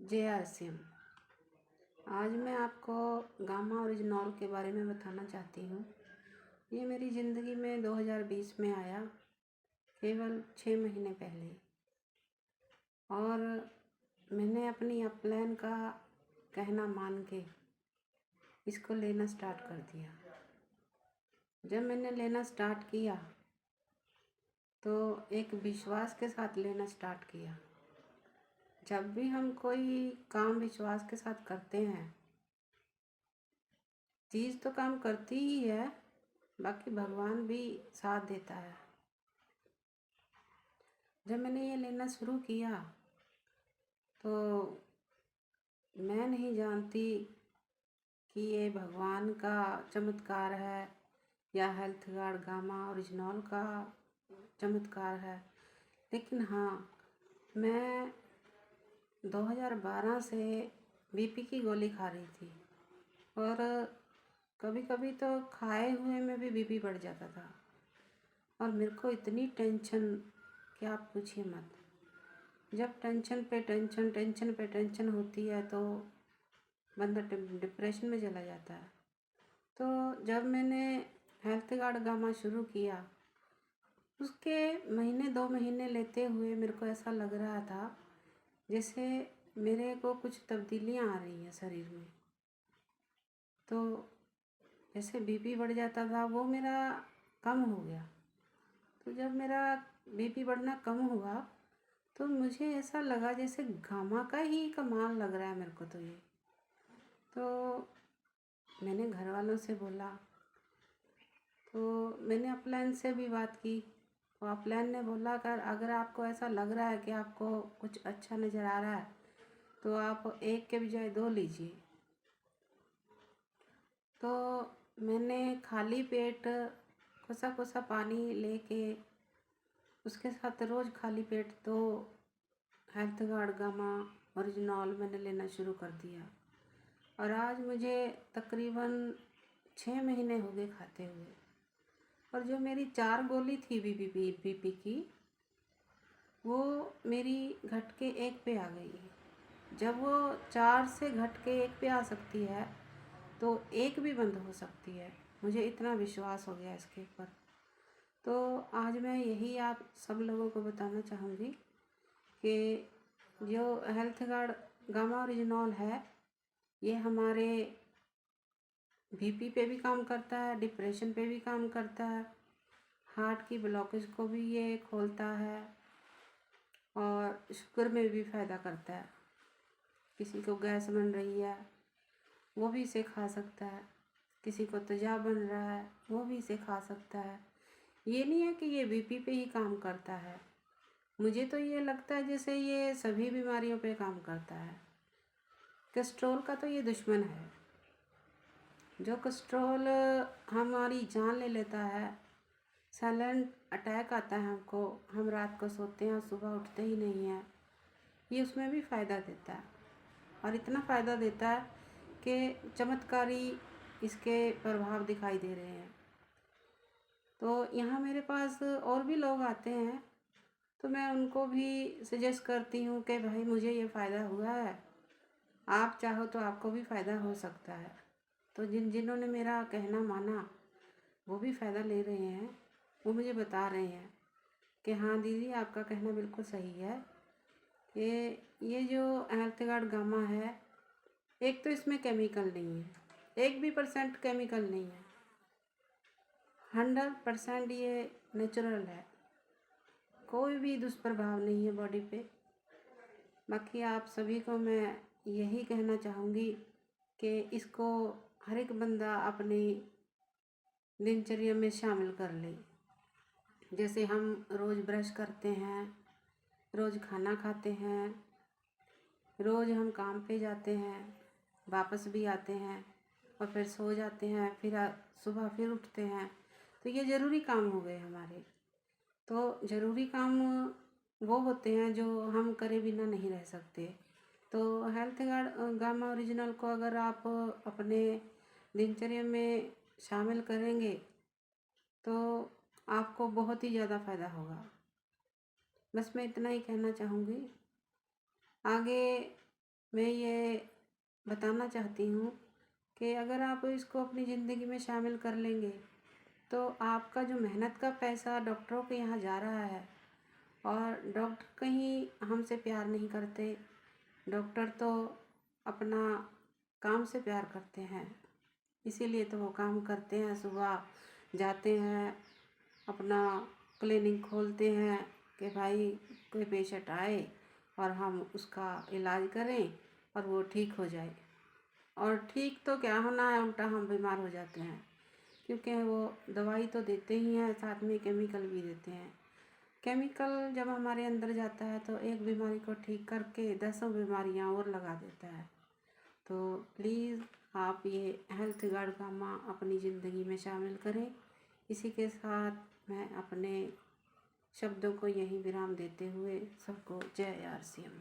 JRCM। आज मैं आपको गामा ओरिजिनॉल के बारे में बताना चाहती हूँ। ये मेरी ज़िंदगी में 2020 में आया, केवल 6 महीने पहले, और मैंने अपनी अपलाइन का कहना मान के इसको लेना स्टार्ट कर दिया। जब मैंने लेना स्टार्ट किया तो एक विश्वास के साथ लेना स्टार्ट किया। जब भी हम कोई काम विश्वास के साथ करते हैं, चीज़ तो काम करती ही है, बाकी भगवान भी साथ देता है। जब मैंने ये लेना शुरू किया तो मैं नहीं जानती कि ये भगवान का चमत्कार है या हेल्थ गार्ड गामा ओरिजिनॉल का चमत्कार है, लेकिन हाँ, मैं 2012 से बीपी की गोली खा रही थी और कभी कभी तो खाए हुए में भी बीपी बढ़ जाता था और मेरे को इतनी टेंशन कि आप पूछिए मत। जब टेंशन पे टेंशन होती है तो बंदा डिप्रेशन में चला जाता है। तो जब मैंने हेल्थ गार्ड गामा शुरू किया, उसके महीने 2 महीने लेते हुए मेरे को ऐसा लग रहा था जैसे मेरे को कुछ तब्दीलियां आ रही हैं शरीर में। तो जैसे बीपी बढ़ जाता था वो मेरा कम हो गया। तो जब मेरा बीपी बढ़ना कम हुआ तो मुझे ऐसा लगा जैसे गामा का ही कमाल लग रहा है मेरे को। तो ये तो मैंने घर वालों से बोला, तो मैंने अपलाइन से भी बात की। तो अपलाइन ने बोला अगर आपको ऐसा लग रहा है कि आपको कुछ अच्छा नज़र आ रहा है तो आप एक के बजाय 2 लीजिए। तो मैंने खाली पेट कोसा कोसा पानी लेके उसके साथ रोज़ खाली पेट तो हेल्थ गार्ड गामा ओरिजिनॉल मैंने लेना शुरू कर दिया और आज मुझे तकरीबन 6 महीने हो गए खाते हुए। और जो मेरी 4 गोली थी बीपी की, वो मेरी घट के 1 पे आ गई है। जब वो 4 से घट के 1 पे आ सकती है तो 1 भी बंद हो सकती है। मुझे इतना विश्वास हो गया इसके ऊपर। तो आज मैं यही आप सब लोगों को बताना चाहूँगी कि जो हेल्थ गार्ड गामा ओरिजिनॉल है, ये हमारे बीपी पे भी काम करता है, डिप्रेशन पे भी काम करता है, हार्ट की ब्लॉकेज को भी ये खोलता है और शुगर में भी फ़ायदा करता है। किसी को गैस बन रही है वो भी इसे खा सकता है, किसी को तेजाब बन रहा है वो भी इसे खा सकता है। ये नहीं है कि ये बीपी पे ही काम करता है। मुझे तो ये लगता है जैसे ये सभी बीमारियों पे काम करता है। कोलेस्ट्रॉल का तो ये दुश्मन है। जो कोलेस्ट्रॉल हमारी जान ले लेता है, साइलेंट अटैक आता है हमको, हम रात को सोते हैं सुबह उठते ही नहीं हैं, ये उसमें भी फ़ायदा देता है। और इतना फ़ायदा देता है कि चमत्कारी इसके प्रभाव दिखाई दे रहे हैं। तो यहाँ मेरे पास और भी लोग आते हैं तो मैं उनको भी सजेस्ट करती हूँ कि भाई मुझे ये फ़ायदा हुआ है, आप चाहो तो आपको भी फ़ायदा हो सकता है। तो जिन्होंने मेरा कहना माना वो भी फ़ायदा ले रहे हैं, वो मुझे बता रहे हैं कि हाँ दीदी आपका कहना बिल्कुल सही है कि ये जो हेल्थ गार्ड गामा है, एक तो इसमें केमिकल नहीं है, 1 भी % केमिकल नहीं है, 100% ये नेचुरल है, कोई भी दुष्प्रभाव नहीं है बॉडी पे। बाकी आप सभी को मैं यही कहना चाहूँगी कि इसको हर एक बंदा अपनी दिनचर्या में शामिल कर ले। जैसे हम रोज़ ब्रश करते हैं, रोज़ खाना खाते हैं, रोज़ हम काम पे जाते हैं, वापस भी आते हैं और फिर सो जाते हैं, फिर सुबह फिर उठते हैं, तो ये ज़रूरी काम हो गए हमारे। तो ज़रूरी काम वो होते हैं जो हम करे बिना नहीं रह सकते। तो हेल्थ गार्ड गामा ओरिजिनल को अगर आप अपने दिनचर्या में शामिल करेंगे तो आपको बहुत ही ज़्यादा फ़ायदा होगा। बस मैं इतना ही कहना चाहूँगी। आगे मैं ये बताना चाहती हूँ कि अगर आप इसको अपनी ज़िंदगी में शामिल कर लेंगे तो आपका जो मेहनत का पैसा डॉक्टरों के यहाँ जा रहा है, और डॉक्टर कहीं हमसे प्यार नहीं करते। डॉक्टर तो अपना काम से प्यार करते हैं, इसीलिए तो वो काम करते हैं। सुबह जाते हैं, अपना क्लिनिक खोलते हैं कि भाई कोई पेशेंट आए और हम उसका इलाज करें और वो ठीक हो जाए। और ठीक तो क्या होना है, उल्टा हम बीमार हो जाते हैं, क्योंकि वो दवाई तो देते ही हैं, साथ में केमिकल भी देते हैं। केमिकल जब हमारे अंदर जाता है तो एक बीमारी को ठीक करके 10 बीमारियां और लगा देता है। तो प्लीज़ आप ये हेल्थ गार्ड गामा अपनी ज़िंदगी में शामिल करें। इसी के साथ मैं अपने शब्दों को यहीं विराम देते हुए सबको जय आरसीएम।